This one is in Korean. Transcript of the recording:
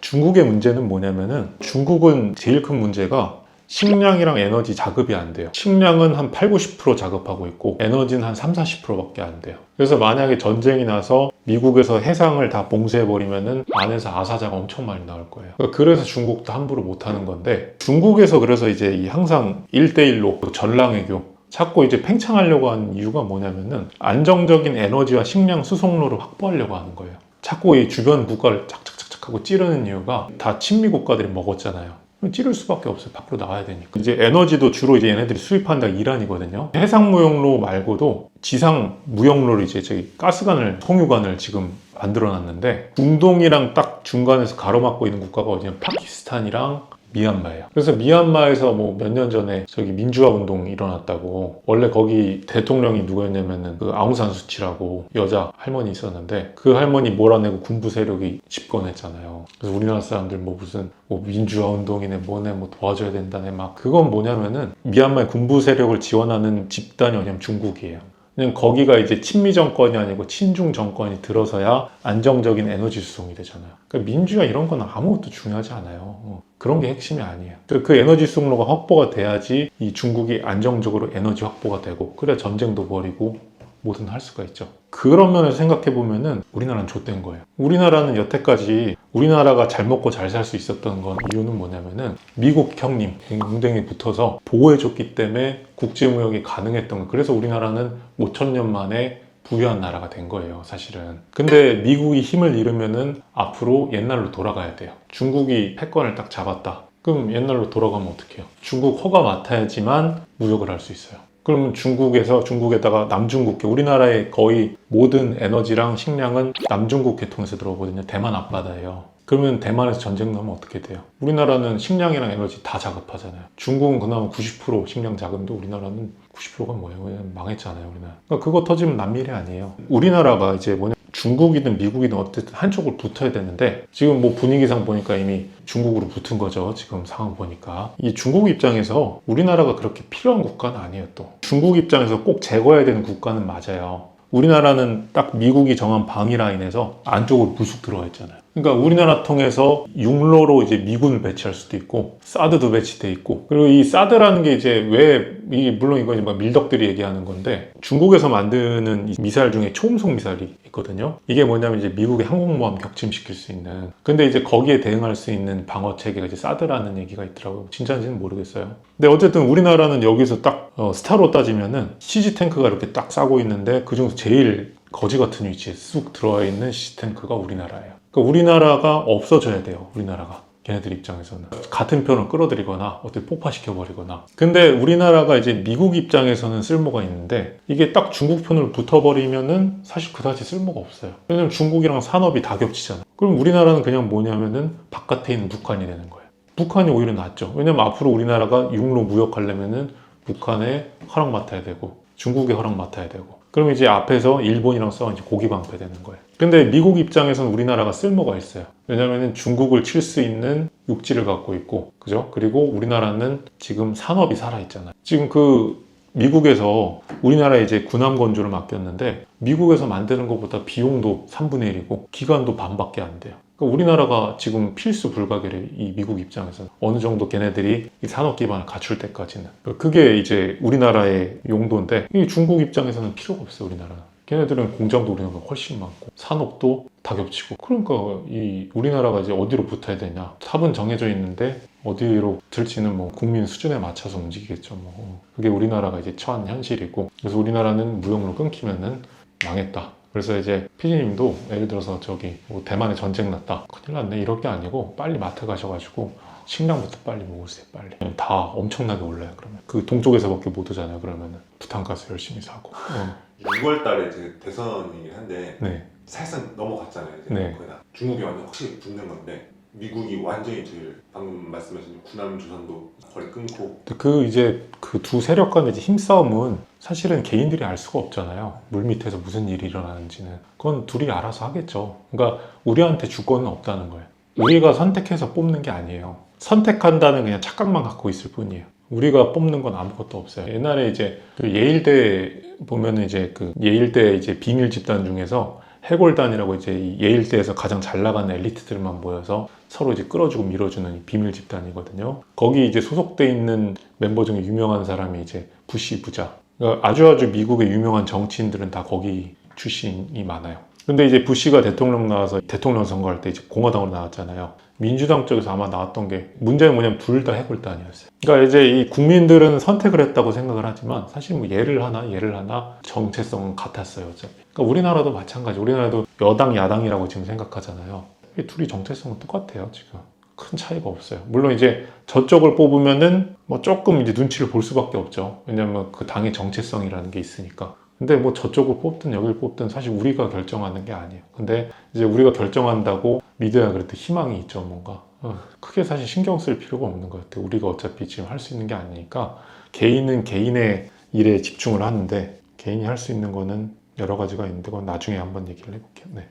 중국의 문제는 뭐냐면은 중국은 제일 큰 문제가 식량이랑 에너지 자급이 안 돼요. 식량은 한 8, 90% 자급하고 있고 에너지는 한 3, 40%밖에 안 돼요. 그래서 만약에 전쟁이 나서 미국에서 해상을 다 봉쇄해버리면은 안에서 아사자가 엄청 많이 나올 거예요. 그래서 중국도 함부로 못하는 건데, 중국에서 그래서 이제 이 항상 1대1로 전랑외교 자꾸 이제 팽창하려고 하는 이유가 뭐냐면은 안정적인 에너지와 식량 수송로를 확보하려고 하는 거예요. 자꾸 이 주변 국가를 착착착착 하고 찌르는 이유가 다 친미 국가들이 먹었잖아요. 찌를 수밖에 없어요. 밖으로 나와야 되니까. 이제 에너지도 주로 이제 얘네들이 수입한 데가 이란이거든요. 해상 무역로 말고도 지상 무역로를 이제 저기 가스관을, 송유관을 지금 만들어 놨는데, 중동이랑 딱 중간에서 가로막고 있는 국가가 어디냐면 파키스탄이랑 미얀마예요. 그래서 미얀마에서 뭐 몇 년 전에 저기 민주화 운동이 일어났다고. 원래 거기 대통령이 누구였냐면은 그 아웅산 수치라고 여자 할머니 있었는데, 그 할머니 몰아내고 군부 세력이 집권했잖아요. 그래서 우리나라 사람들 뭐 무슨 뭐 민주화 운동이네 뭐네 뭐 도와줘야 된다네 막, 그건 뭐냐면은 미얀마의 군부 세력을 지원하는 집단이 뭐냐면 중국이에요. 그냥 거기가 이제 친미 정권이 아니고 친중 정권이 들어서야 안정적인 에너지 수송이 되잖아요. 그러니까 민주화 이런 건 아무것도 중요하지 않아요. 그런 게 핵심이 아니에요. 그 에너지 수송로가 확보가 돼야지 이 중국이 안정적으로 에너지 확보가 되고, 그래야 전쟁도 벌이고 뭐든 할 수가 있죠. 그런 면에서 생각해 보면은 우리나라는 좆된 거예요. 우리나라는 여태까지 우리나라가 잘 먹고 잘 살 수 있었던 건, 이유는 뭐냐면은 미국 형님 웅덩이 붙어서 보호해줬기 때문에 국제무역이 가능했던 거예요. 그래서 우리나라는 5,000년 만에 부유한 나라가 된 거예요, 사실은. 근데 미국이 힘을 잃으면은 앞으로 옛날로 돌아가야 돼요. 중국이 패권을 딱 잡았다. 그럼 옛날로 돌아가면 어떡해요? 중국 허가 맡아야지만 무역을 할 수 있어요. 그러면 중국에다가 남중국해, 우리나라의 거의 모든 에너지랑 식량은 남중국해 통해서 들어오거든요. 대만 앞바다예요. 그러면 대만에서 전쟁 나면 어떻게 돼요? 우리나라는 식량이랑 에너지 다 자급하잖아요. 중국은 그나마 90% 식량 자급인데 우리나라는 90%가 뭐예요? 왜냐면 망했잖아요, 우리나라. 그러니까 그거 터지면 남미래 아니에요. 우리나라가 이제 뭐냐, 중국이든 미국이든 어쨌든 한쪽으로 붙어야 되는데, 지금 뭐 분위기상 보니까 이미 중국으로 붙은 거죠. 지금 상황 보니까. 이 중국 입장에서 우리나라가 그렇게 필요한 국가는 아니에요. 또 중국 입장에서 꼭 제거해야 되는 국가는 맞아요. 우리나라는 딱 미국이 정한 방위 라인에서 안쪽으로 부숙 들어와 있잖아요. 그러니까 우리나라 통해서 육로로 이제 미군을 배치할 수도 있고, 사드도 배치돼 있고, 그리고 이 사드라는 게 이제 물론 이건 막 밀덕들이 얘기하는 건데, 중국에서 만드는 이 미사일 중에 초음속 미사일이 있거든요. 이게 뭐냐면 이제 미국의 항공모함 격침시킬 수 있는, 근데 이제 거기에 대응할 수 있는 방어 체계가 이제 사드라는 얘기가 있더라고요. 진짜인지는 모르겠어요. 근데 어쨌든 우리나라는 여기서 딱 스타로 따지면은 CG 탱크가 이렇게 딱 싸고 있는데, 그중에서 제일 거지 같은 위치에 쑥 들어와 있는 CG 탱크가 우리나라예요. 그러니까 우리나라가 없어져야 돼요. 우리나라가. 걔네들 입장에서는 같은 편을 끌어들이거나 어떻게 폭파시켜버리거나. 근데 우리나라가 이제 미국 입장에서는 쓸모가 있는데, 이게 딱 중국 편으로 붙어버리면은 사실 그다지 쓸모가 없어요. 왜냐면 중국이랑 산업이 다 겹치잖아요. 그럼 우리나라는 그냥 뭐냐면은 바깥에 있는 북한이 되는 거예요. 북한이 오히려 낫죠. 왜냐면 앞으로 우리나라가 육로 무역하려면은 북한에 허락 맡아야 되고 중국에 허락 맡아야 되고, 그럼 이제 앞에서 일본이랑 싸우면 이제 고기방패 되는 거예요. 근데 미국 입장에서는 우리나라가 쓸모가 있어요. 왜냐면은 중국을 칠 수 있는 육지를 갖고 있고, 그죠? 그리고 우리나라는 지금 산업이 살아있잖아요. 지금 그 미국에서 우리나라에 이제 군함 건조를 맡겼는데, 미국에서 만드는 것보다 비용도 3분의 1이고 기간도 반밖에 안 돼요. 그러니까 우리나라가 지금 필수 불가결해. 이 미국 입장에서는 어느 정도 걔네들이 이 산업 기반을 갖출 때까지는. 그게 이제 우리나라의 용도인데, 이 중국 입장에서는 필요가 없어요. 우리나라는. 걔네들은 공장도 우리나라가 훨씬 많고 산업도 다 겹치고. 그러니까 이 우리나라가 이제 어디로 붙어야 되냐, 탑은 정해져 있는데 어디로 들지는 뭐 국민 수준에 맞춰서 움직이겠죠. 뭐 그게 우리나라가 이제 처한 현실이고, 그래서 우리나라는 무역으로 끊기면은 망했다. 그래서 이제 피디님도 예를 들어서 저기 뭐 대만에 전쟁 났다, 큰일 났네, 이럴 게 아니고 빨리 마트 가셔가지고 식량부터 빨리 먹으세요. 빨리. 다 엄청나게 올라요. 그러면 그 동쪽에서밖에 못 오잖아요. 그러면은 부탄가스 열심히 사고. 6월 달에 이제 대선이긴 한데 네. 사실상 넘어갔잖아요. 이제 네. 거의 다. 중국이 완전 확실히 붙는 건데, 미국이 완전히 제일 방금 말씀하신 군함 조선도 거의 끊고. 그 이제 그 두 세력 간의 이제 힘싸움은 사실은 개인들이 알 수가 없잖아요. 물 밑에서 무슨 일이 일어나는지는. 그건 둘이 알아서 하겠죠. 그러니까 우리한테 주권은 없다는 거예요. 우리가 선택해서 뽑는 게 아니에요. 선택한다는 그냥 착각만 갖고 있을 뿐이에요. 우리가 뽑는 건 아무것도 없어요. 옛날에 이제 그 예일대 보면은 이제 그 예일대 이제 비밀 집단 중에서 해골단이라고 이제 이 예일대에서 가장 잘 나가는 엘리트들만 모여서 서로 이제 끌어주고 밀어주는 비밀 집단이거든요. 거기 이제 소속돼 있는 멤버 중에 유명한 사람이 이제 부시 부자. 그러니까 아주 미국의 유명한 정치인들은 다 거기 출신이 많아요. 근데 이제 부시가 대통령 나와서 대통령 선거할 때 이제 공화당으로 나왔잖아요. 민주당 쪽에서 아마 나왔던 게 문제는 뭐냐면 둘 다 해골단이었어요. 그러니까 이제 이 국민들은 선택을 했다고 생각을 하지만 사실 뭐 얘를 하나 정체성은 같았어요. 어차피. 그러니까 우리나라도 마찬가지. 우리나라도 여당 야당이라고 지금 생각하잖아요. 이 둘이 정체성은 똑같아요. 지금 큰 차이가 없어요. 물론 이제 저쪽을 뽑으면은 뭐 조금 이제 눈치를 볼 수밖에 없죠. 왜냐면 그 당의 정체성이라는 게 있으니까. 근데 뭐 저쪽을 뽑든 여길 뽑든 사실 우리가 결정하는 게 아니에요. 근데 이제 우리가 결정한다고 믿어야 그래도 희망이 있죠, 뭔가. 크게 사실 신경 쓸 필요가 없는 것 같아요. 우리가 어차피 지금 할 수 있는 게 아니니까 개인은 개인의 일에 집중을 하는데 개인이 할 수 있는 거는 여러 가지가 있는데 그건 나중에 한번 얘기를 해볼게요. 네.